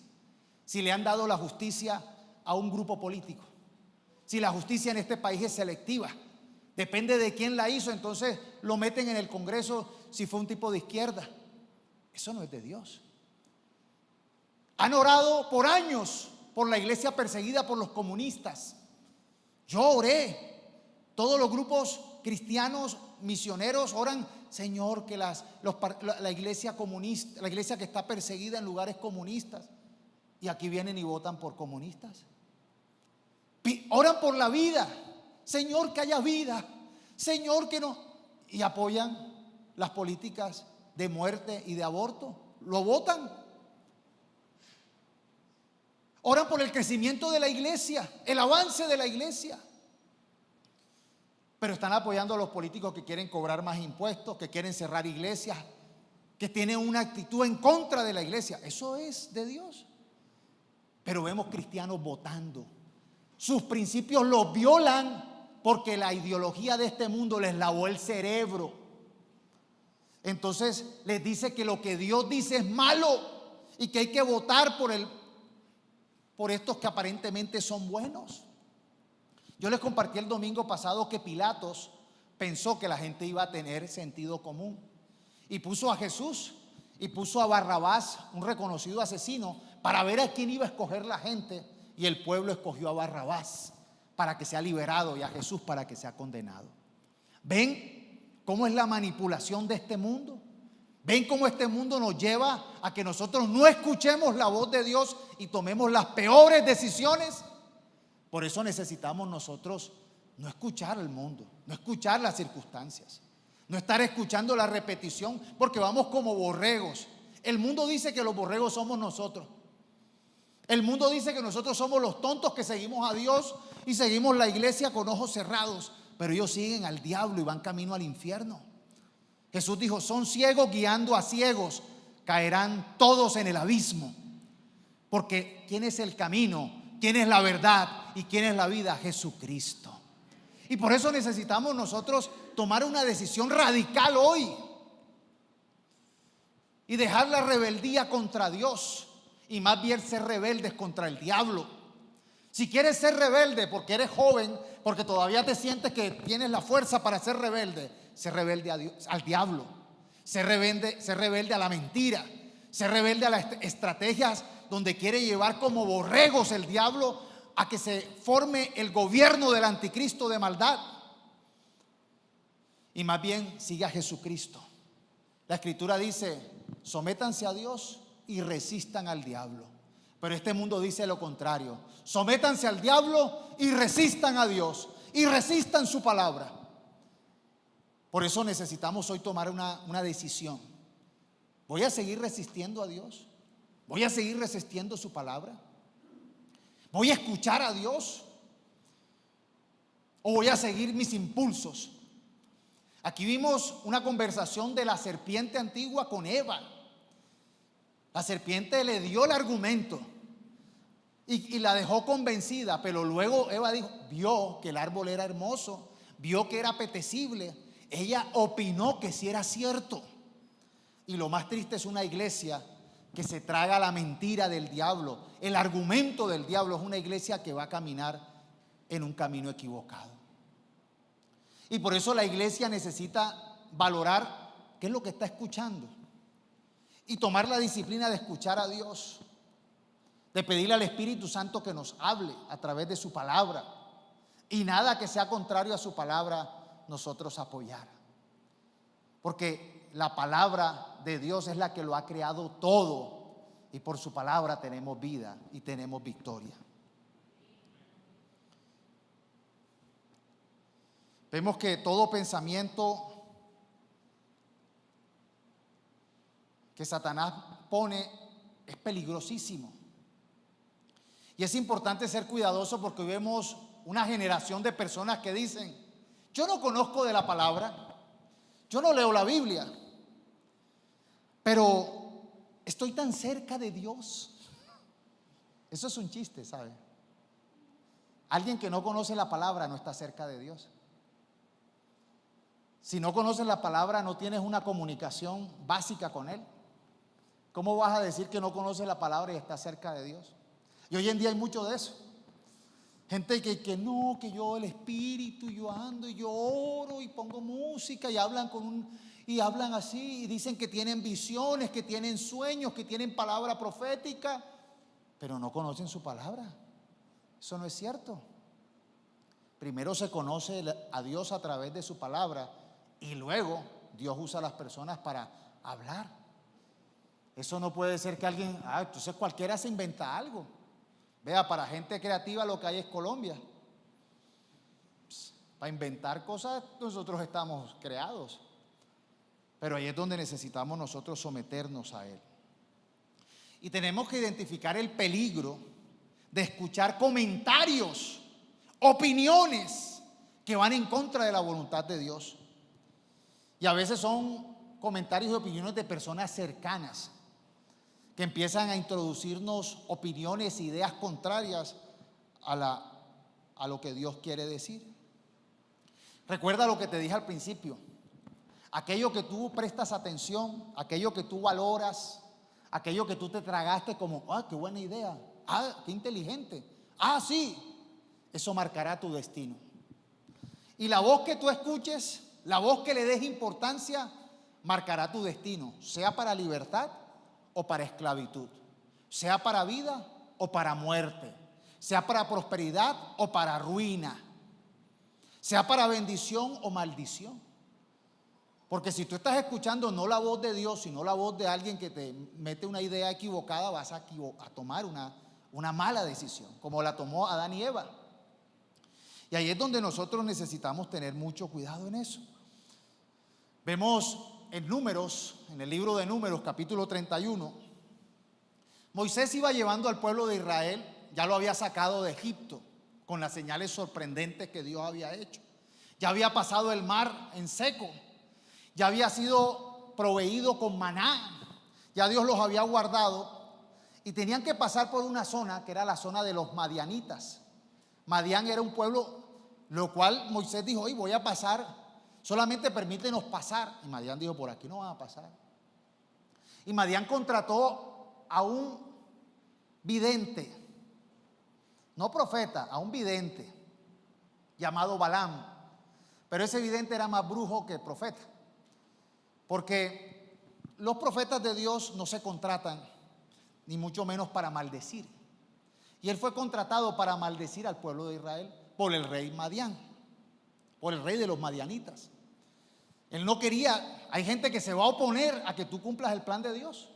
Si le han dado la justicia a un grupo político, si la justicia en este país es selectiva, depende de quién la hizo, entonces lo meten en el Congreso si fue un tipo de izquierda. Eso no es de Dios. Han orado por años por la iglesia perseguida por los comunistas. Yo oré. Todos los grupos cristianos misioneros oran: Señor, que la iglesia comunista, la iglesia que está perseguida en lugares comunistas. Y aquí vienen y votan por comunistas. Oran por la vida: Señor, que haya vida, Señor, que no. Y apoyan las políticas de muerte y de aborto. Lo votan. Oran por el crecimiento de la iglesia, el avance de la iglesia. Pero están apoyando a los políticos que quieren cobrar más impuestos, que quieren cerrar iglesias, que tienen una actitud en contra de la iglesia. Eso es de Dios. Pero vemos cristianos votando. Sus principios los violan porque la ideología de este mundo les lavó el cerebro. Entonces les dice que lo que Dios dice es malo y que hay que votar por estos que aparentemente son buenos. Yo les compartí el domingo pasado que Pilatos pensó que la gente iba a tener sentido común y puso a Jesús y puso a Barrabás, un reconocido asesino, para ver a quién iba a escoger la gente, y el pueblo escogió a Barrabás para que sea liberado y a Jesús para que sea condenado. ¿Ven cómo es la manipulación de este mundo? ¿Ven cómo este mundo nos lleva a que nosotros no escuchemos la voz de Dios y tomemos las peores decisiones? Por eso necesitamos nosotros no escuchar al mundo, no escuchar las circunstancias, no estar escuchando la repetición, porque vamos como borregos. El mundo dice que los borregos somos nosotros. El mundo dice que nosotros somos los tontos que seguimos a Dios y seguimos la iglesia con ojos cerrados, pero ellos siguen al diablo y van camino al infierno. Jesús dijo: son ciegos guiando a ciegos, caerán todos en el abismo. Porque ¿quién es el camino? ¿Quién es la verdad y quién es la vida? Jesucristo. Y por eso necesitamos nosotros tomar una decisión radical hoy y dejar la rebeldía contra Dios y más bien ser rebeldes contra el diablo. Si quieres ser rebelde porque eres joven, porque todavía te sientes que tienes la fuerza para ser rebelde, sé rebelde a Dios, al diablo, sé rebelde a la mentira, sé rebelde a las estrategias donde quiere llevar como borregos el diablo a que se forme el gobierno del anticristo de maldad. Y más bien sigue a Jesucristo. La escritura dice: sométanse a Dios y resistan al diablo. Pero este mundo dice lo contrario: sométanse al diablo y resistan a Dios, y resistan su palabra. Por eso necesitamos hoy tomar una decisión. ¿Voy a seguir resistiendo a Dios? ¿Voy a seguir resistiendo su palabra? ¿Voy a escuchar a Dios? ¿O voy a seguir mis impulsos? Aquí vimos una conversación de la serpiente antigua con Eva. La serpiente le dio el argumento y la dejó convencida, pero luego Eva vio que el árbol era hermoso, vio que era apetecible. Ella opinó que sí era cierto. Y lo más triste es una iglesia que se traga la mentira del diablo. El argumento del diablo es una iglesia que va a caminar en un camino equivocado. Y por eso la iglesia necesita valorar qué es lo que está escuchando y tomar la disciplina de escuchar a Dios, de pedirle al Espíritu Santo que nos hable a través de su palabra, y nada que sea contrario a su palabra nosotros apoyar, porque la palabra de Dios es la que lo ha creado todo, y por su palabra tenemos vida y tenemos victoria. Vemos que todo pensamiento que Satanás pone es peligrosísimo. Y es importante ser cuidadoso porque vemos una generación de personas que dicen: yo no conozco de la palabra, yo no leo la Biblia, pero estoy tan cerca de Dios. Eso es un chiste, ¿sabe? Alguien que no conoce la palabra no está cerca de Dios. Si no conoces la palabra, no tienes una comunicación básica con Él. ¿Cómo vas a decir que no conoces la palabra y estás cerca de Dios? Y hoy en día hay mucho de eso. Gente que no, que yo el Espíritu, yo ando y yo oro y pongo música y hablan y hablan así y dicen que tienen visiones, que tienen sueños, que tienen palabra profética, pero no conocen su palabra. Eso no es cierto. Primero se conoce a Dios a través de su palabra y luego Dios usa a las personas para hablar. Eso no puede ser que alguien, entonces cualquiera se inventa algo. Vea, para gente creativa lo que hay es Colombia. Para inventar cosas nosotros estamos creados. Pero ahí es donde necesitamos nosotros someternos a Él. Y tenemos que identificar el peligro de escuchar comentarios, opiniones que van en contra de la voluntad de Dios. Y a veces son comentarios y opiniones de personas cercanas que empiezan a introducirnos opiniones e ideas contrarias a lo que Dios quiere decir. Recuerda lo que te dije al principio: aquello que tú prestas atención, aquello que tú valoras, aquello que tú te tragaste como, qué buena idea, qué inteligente, sí, eso marcará tu destino. Y la voz que tú escuches, la voz que le des importancia, marcará tu destino, sea para libertad o para esclavitud, sea para vida o para muerte, sea para prosperidad o para ruina, sea para bendición o maldición. Porque si tú estás escuchando no la voz de Dios, sino la voz de alguien que te mete una idea equivocada, vas a tomar una mala decisión, como la tomó Adán y Eva. Y ahí es donde nosotros necesitamos tener mucho cuidado en eso. Vemos en Números, en el libro de Números, capítulo 31, Moisés iba llevando al pueblo de Israel, ya lo había sacado de Egipto con las señales sorprendentes que Dios había hecho. Ya había pasado el mar en seco, ya había sido proveído con maná, ya Dios los había guardado. y tenían que pasar por una zona que era la zona de los madianitas. Madián era un pueblo, lo cual Moisés dijo: hoy voy a pasar, solamente permítenos pasar. Y Madián dijo: por aquí no van a pasar. Y Madián contrató a un vidente, no profeta, a un vidente llamado Balaam. Pero ese vidente era más brujo que profeta, porque los profetas de Dios no se contratan, ni mucho menos para maldecir. Y él fue contratado para maldecir al pueblo de Israel por el rey Madián, por el rey de los madianitas. Él no quería, hay gente que se va a oponer a que tú cumplas el plan de Dios.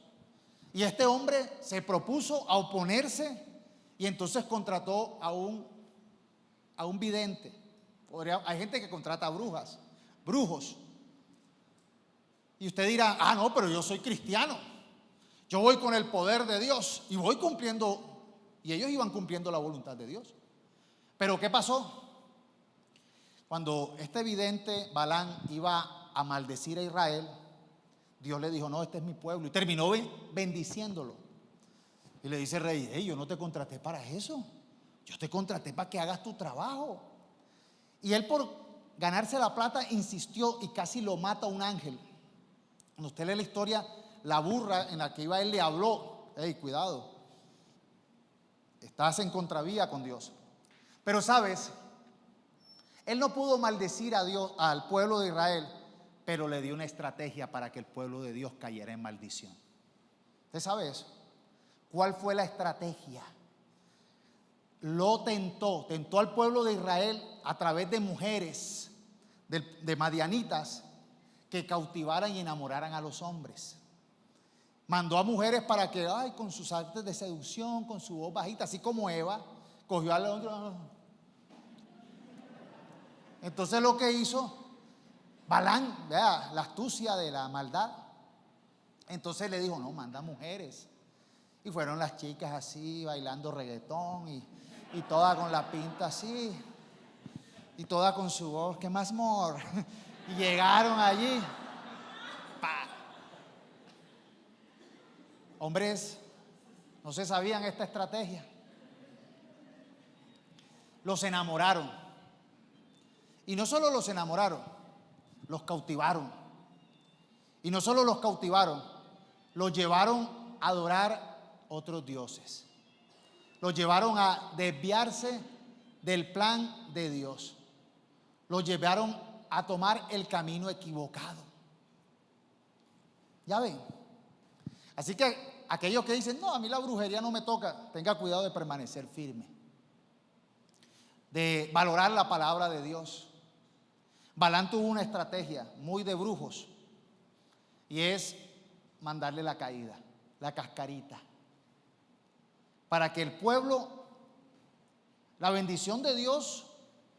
Y este hombre se propuso a oponerse y entonces contrató a un vidente. Hay gente que contrata a brujos. Y usted dirá: ah, no, pero yo soy cristiano. Yo voy con el poder de Dios y voy cumpliendo. Y ellos iban cumpliendo la voluntad de Dios. Pero ¿qué pasó? Cuando este vidente Balaam iba a maldecir a Israel, Dios le dijo: no, este es mi pueblo. Y terminó bendiciéndolo. Y le dice el rey: hey, yo no te contraté para eso. Yo te contraté para que hagas tu trabajo. Y él, por ganarse la plata, insistió y casi lo mata un ángel. Cuando usted lee la historia, la burra en la que iba él le habló: hey, cuidado, estás en contravía con Dios. Pero sabes, él no pudo maldecir a Dios, al pueblo de Israel, pero le dio una estrategia para que el pueblo de Dios cayera en maldición. ¿Usted sabe eso? ¿Cuál fue la estrategia? Lo tentó al pueblo de Israel a través de mujeres, de madianitas, que cautivaran y enamoraran a los hombres. Mandó a mujeres para que, con sus artes de seducción, con su voz bajita, así como Eva, cogió al otro. Entonces lo que hizo Balaam, vea la astucia de la maldad. Entonces le dijo: no, manda mujeres. Y fueron las chicas así, bailando reggaetón y toda con la pinta así, y toda con su voz: ¿qué más, more? Y llegaron allí. ¡Pah! Hombres no se sabían esta estrategia. Los enamoraron. Y no solo los enamoraron, los cautivaron. Y no solo los cautivaron, los llevaron a adorar otros dioses. Los llevaron a desviarse del plan de Dios. Los llevaron a tomar el camino equivocado. ¿Ya ven? Así que aquellos que dicen: no, a mí la brujería no me toca, tenga cuidado de permanecer firme, de valorar la palabra de Dios. Balaam tuvo una estrategia muy de brujos, y es mandarle la caída, la cascarita, para que el pueblo, la bendición de Dios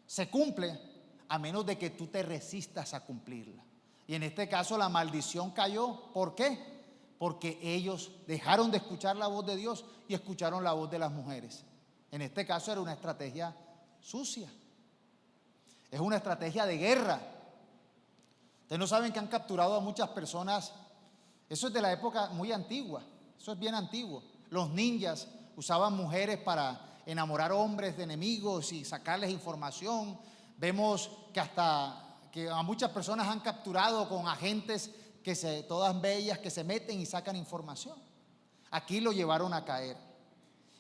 se cumple a menos de que tú te resistas a cumplirla. Y en este caso la maldición cayó. ¿Por qué? Porque ellos dejaron de escuchar la voz de Dios y escucharon la voz de las mujeres. En este caso era una estrategia sucia. Es una estrategia de guerra. Ustedes no saben que han capturado a muchas personas. Eso es de la época muy antigua. Eso es bien antiguo. Los ninjas usaban mujeres para enamorar hombres de enemigos y sacarles información. Vemos que a muchas personas han capturado con agentes todas bellas, que se meten y sacan información. Aquí lo llevaron a caer.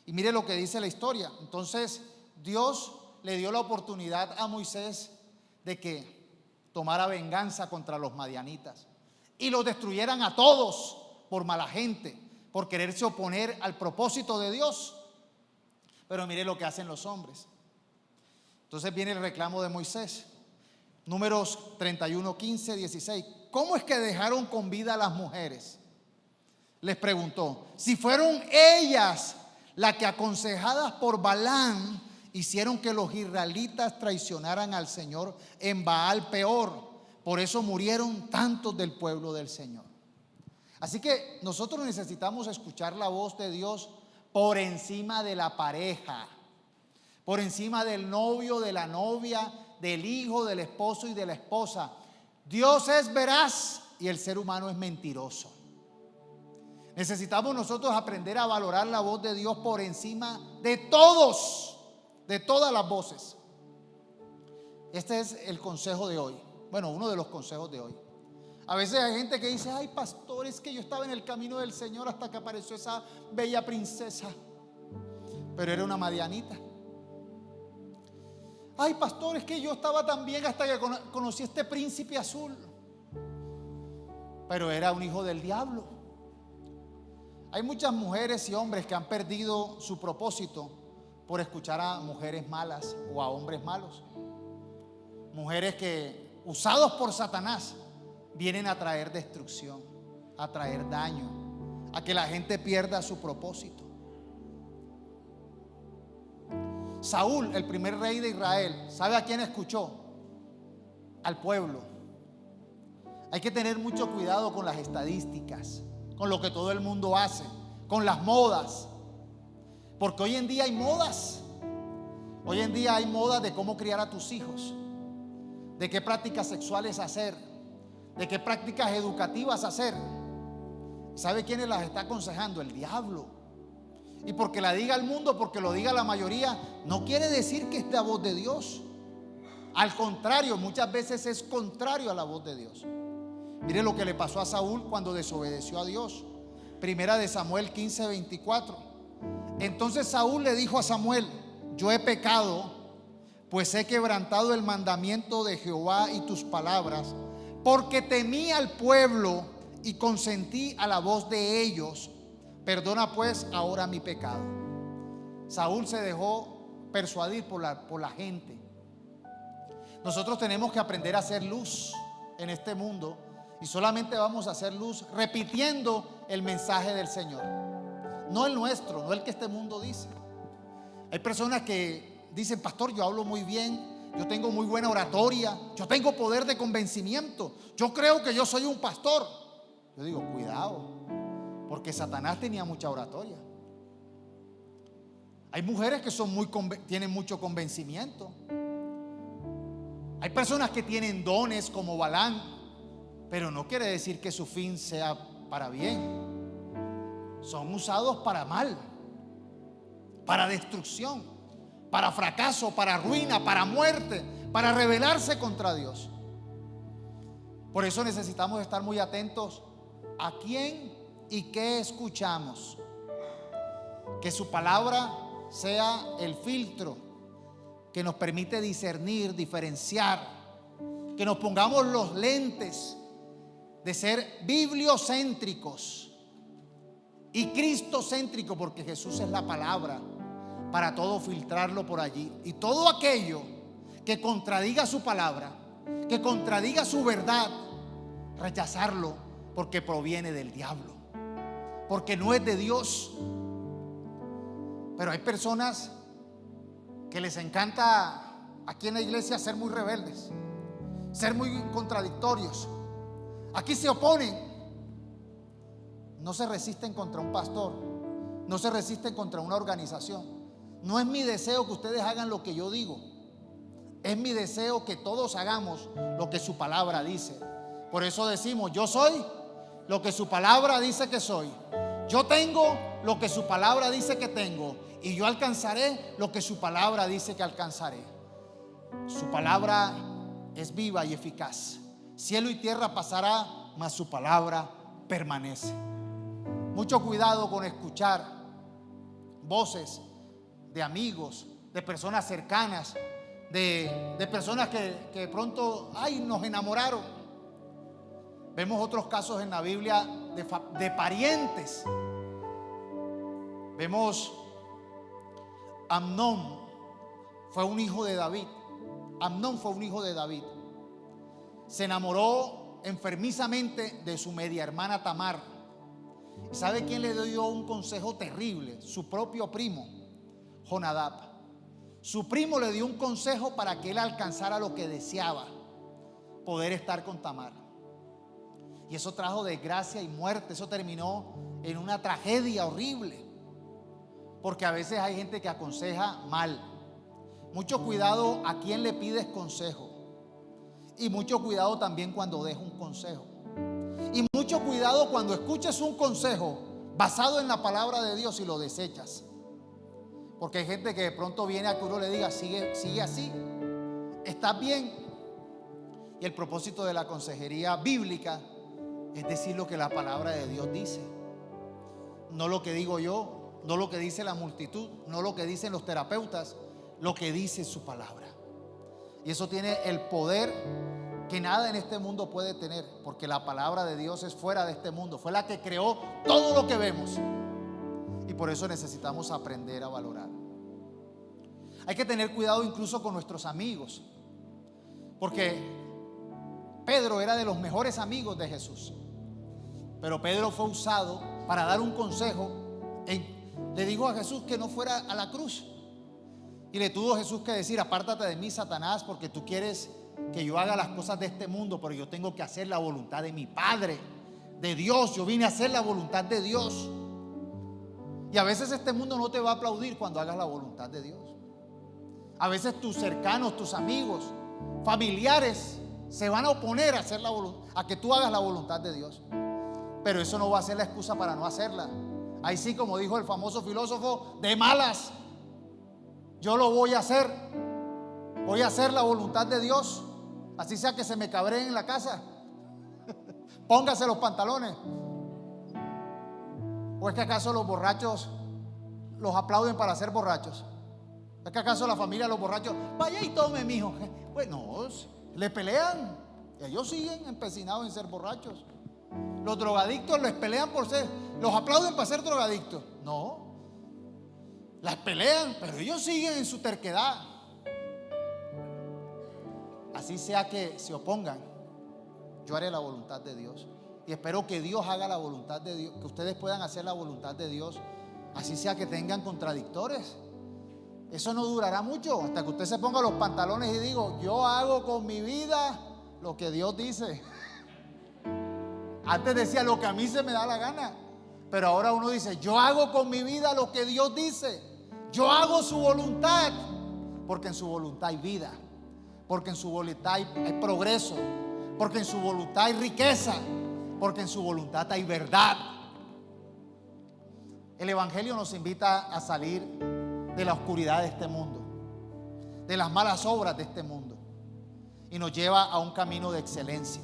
Y mire lo que dice la historia. Entonces Dios le dio la oportunidad a Moisés de que tomara venganza contra los madianitas y los destruyeran a todos por mala gente, por quererse oponer al propósito de Dios. Pero mire lo que hacen los hombres. Entonces viene el reclamo de Moisés. Números 31, 15, 16. ¿Cómo es que dejaron con vida a las mujeres? Les preguntó. Si fueron ellas las que, aconsejadas por Balaam, hicieron que los israelitas traicionaran al Señor en Baal Peor. Por eso murieron tantos del pueblo del Señor. Así que nosotros necesitamos escuchar la voz de Dios por encima de la pareja, por encima del novio, de la novia, del hijo, del esposo y de la esposa. Dios es veraz y el ser humano es mentiroso. Necesitamos nosotros aprender a valorar la voz de Dios por encima de todos, de todas las voces. Este es el consejo de hoy. Bueno, uno de los consejos de hoy. A veces hay gente que dice: ay, pastor, es que yo estaba en el camino del Señor hasta que apareció esa bella princesa, pero era una madianita. Ay, pastor, es que yo estaba tan bien hasta que conocí a este príncipe azul, pero era un hijo del diablo. Hay muchas mujeres y hombres que han perdido su propósito por escuchar a mujeres malas o a hombres malos. Mujeres que, usados por Satanás, vienen a traer destrucción, a traer daño, a que la gente pierda su propósito. Saúl, el primer rey de Israel, ¿sabe a quién escuchó? Al pueblo. Hay que tener mucho cuidado con las estadísticas, con lo que todo el mundo hace, con las modas, porque hoy en día hay modas. Hoy en día hay modas de cómo criar a tus hijos, de qué prácticas sexuales hacer, de qué prácticas educativas hacer. ¿Sabe quién las está aconsejando? El diablo. Y porque la diga el mundo, porque lo diga la mayoría, no quiere decir que es la voz de Dios. Al contrario, muchas veces es contrario a la voz de Dios. Mire lo que le pasó a Saúl cuando desobedeció a Dios. Primera de Samuel 15:24. Entonces Saúl le dijo a Samuel: yo he pecado, pues he quebrantado el mandamiento de Jehová y tus palabras, porque temí al pueblo y consentí a la voz de ellos. Perdona pues ahora mi pecado. Saúl se dejó persuadir por la gente. Nosotros tenemos que aprender a hacer luz en este mundo, y solamente vamos a hacer luz repitiendo el mensaje del Señor, no el nuestro, no el que este mundo dice. Hay personas que dicen: pastor, yo hablo muy bien, yo tengo muy buena oratoria, yo tengo poder de convencimiento, yo creo que yo soy un pastor. Yo digo: cuidado, porque Satanás tenía mucha oratoria. Hay mujeres que tienen mucho convencimiento. Hay personas que tienen dones como Balán, pero no quiere decir que su fin sea para bien. Son usados para mal, para destrucción, para fracaso, para ruina, para muerte, para rebelarse contra Dios. Por eso necesitamos estar muy atentos a quién y qué escuchamos. Que su palabra sea el filtro que nos permite discernir, diferenciar, que nos pongamos los lentes de ser bibliocéntricos y cristocéntricos, porque Jesús es la palabra, para todo filtrarlo por allí. Y todo aquello que contradiga su palabra, que contradiga su verdad, rechazarlo, porque proviene del diablo, porque no es de Dios. Pero hay personas que les encanta aquí en la iglesia ser muy rebeldes, ser muy contradictorios. Aquí se oponen, no se resisten contra un pastor, no se resisten contra una organización. No es mi deseo que ustedes hagan lo que yo digo, es mi deseo que todos hagamos lo que su palabra dice. Por eso decimos: yo soy lo que su palabra dice que soy, yo tengo lo que su palabra dice que tengo, y yo alcanzaré lo que su palabra dice que alcanzaré. Su palabra es viva y eficaz. Cielo y tierra pasará, mas su palabra permanece. Mucho cuidado con escuchar voces de amigos, de personas cercanas, de personas que de pronto nos enamoraron. Vemos otros casos en la Biblia de parientes. Vemos Amnón, fue un hijo de David. Amnón fue un hijo de David. Se enamoró enfermizamente de su media hermana Tamar. ¿Y sabe quién le dio un consejo terrible? Su propio primo, Jonadab. Su primo le dio un consejo para que él alcanzara lo que deseaba: poder estar con Tamar. Y eso trajo desgracia y muerte. Eso terminó en una tragedia horrible, porque a veces hay gente que aconseja mal. Mucho cuidado a quién le pides consejo, y mucho cuidado también cuando des un consejo, y mucho cuidado cuando escuches un consejo, basado en la palabra de Dios y lo desechas. Porque hay gente que de pronto viene a que uno le diga, sigue así, estás bien. Y el propósito de la consejería bíblica es decir lo que la palabra de Dios dice, no lo que digo yo, no lo que dice la multitud, no lo que dicen los terapeutas, lo que dice su palabra. Y eso tiene el poder que nada en este mundo puede tener, porque la palabra de Dios es fuera de este mundo, fue la que creó todo lo que vemos. Y por eso necesitamos aprender a valorar. Hay que tener cuidado incluso con nuestros amigos, porque Pedro era de los mejores amigos de Jesús, pero Pedro fue usado para dar un consejo. Le dijo a Jesús que no fuera a la cruz, y le tuvo Jesús que decir: apártate de mí, Satanás, porque tú quieres que yo haga las cosas de este mundo, pero yo tengo que hacer la voluntad de mi Padre, de Dios. Yo vine a hacer la voluntad de Dios. Y a veces este mundo no te va a aplaudir cuando hagas la voluntad de Dios. A veces tus cercanos, tus amigos, familiares se van a oponer a hacer a que tú hagas la voluntad de Dios. Pero eso no va a ser la excusa para no hacerla. Ahí sí, como dijo el famoso filósofo, de malas, yo lo voy a hacer. Voy a hacer la voluntad de Dios, así sea que se me cabreen en la casa. Póngase los pantalones. ¿O es que acaso los borrachos los aplauden para ser borrachos? ¿Es que acaso la familia de los borrachos, vaya y tome, mijo? Bueno, le pelean. Ellos siguen empecinados en ser borrachos. Los drogadictos les pelean por ser, los aplauden para ser drogadictos. No, las pelean, pero ellos siguen en su terquedad. Así sea que se opongan, yo haré la voluntad de Dios. Y espero que Dios haga la voluntad de Dios, que ustedes puedan hacer la voluntad de Dios. Así sea que tengan contradictores. Eso no durará mucho, hasta que usted se ponga los pantalones y diga: yo hago con mi vida lo que Dios dice. Antes decía lo que a mí se me da la gana, pero ahora uno dice: yo hago con mi vida lo que Dios dice. Yo hago su voluntad, porque en su voluntad hay vida, porque en su voluntad hay progreso, porque en su voluntad hay riqueza, porque en su voluntad hay verdad. El Evangelio nos invita a salir de la oscuridad de este mundo, de las malas obras de este mundo, y nos lleva a un camino de excelencia,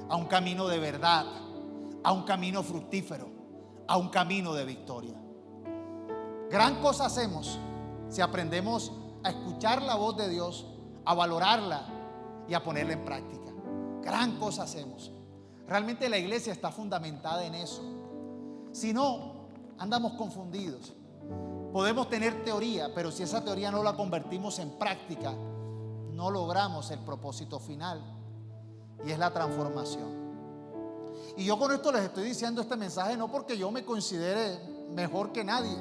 a un camino de verdad, a un camino fructífero, a un camino de victoria. Gran cosa hacemos si aprendemos a escuchar la voz de Dios, a valorarla y a ponerla en práctica. Gran cosa hacemos. Realmente la iglesia está fundamentada en eso. Si no, andamos confundidos. Podemos tener teoría, pero si esa teoría no la convertimos en práctica, no logramos el propósito final, y es la transformación. Y yo con esto les estoy diciendo este mensaje no porque yo me considere mejor que nadie.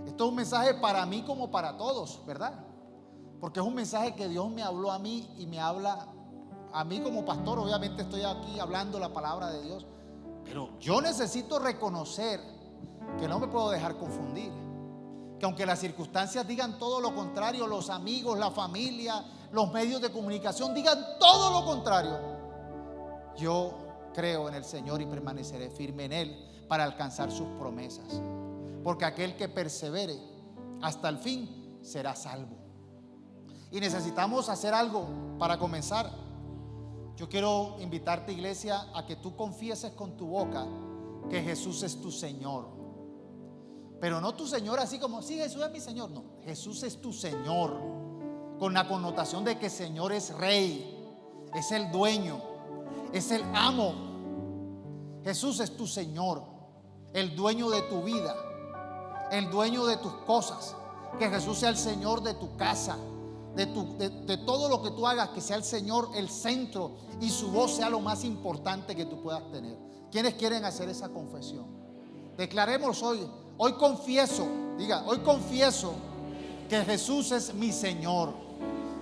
Esto es un mensaje para mí como para todos, ¿verdad? Porque es un mensaje que Dios me habló a mí y me habla a mí como pastor. Obviamente estoy aquí hablando la palabra de Dios, pero yo necesito reconocer que no me puedo dejar confundir. Que aunque las circunstancias digan todo lo contrario, los amigos, la familia, los medios de comunicación digan todo lo contrario, yo creo en el Señor y permaneceré firme en Él para alcanzar sus promesas. Porque aquel que persevere hasta el fin será salvo. Y necesitamos hacer algo para comenzar. Yo quiero invitarte, iglesia, a que tú confieses con tu boca que Jesús es tu Señor. Pero no tu Señor así como, sí, Jesús es mi Señor. No, Jesús es tu Señor, con la connotación de que Señor es Rey, es el dueño, es el amo. Jesús es tu Señor, el dueño de tu vida, el dueño de tus cosas. Que Jesús sea el Señor de tu casa, de todo lo que tú hagas, que sea el Señor el centro y su voz sea lo más importante que tú puedas tener. ¿Quiénes quieren hacer esa confesión? Declaremos hoy confieso, diga, hoy confieso que Jesús es mi Señor,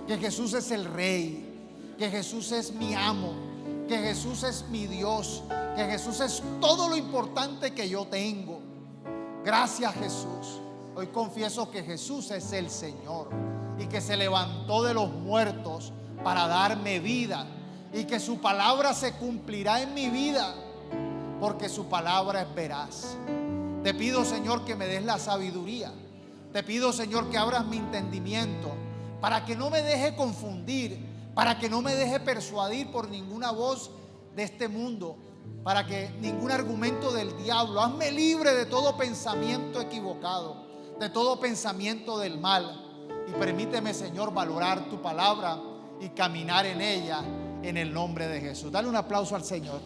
que Jesús es el Rey, que Jesús es mi amo, que Jesús es mi Dios, que Jesús es todo lo importante que yo tengo. Gracias, Jesús. Hoy confieso que Jesús es el Señor y que se levantó de los muertos para darme vida, y que su palabra se cumplirá en mi vida, porque su palabra es veraz. Te pido, Señor, que me des la sabiduría. Te pido, Señor, que abras mi entendimiento para que no me deje confundir, para que no me deje persuadir por ninguna voz de este mundo, para que ningún argumento del diablo. Hazme libre de todo pensamiento equivocado, de todo pensamiento del mal. Y permíteme, Señor, valorar tu palabra y caminar en ella, en el nombre de Jesús. Dale un aplauso al Señor.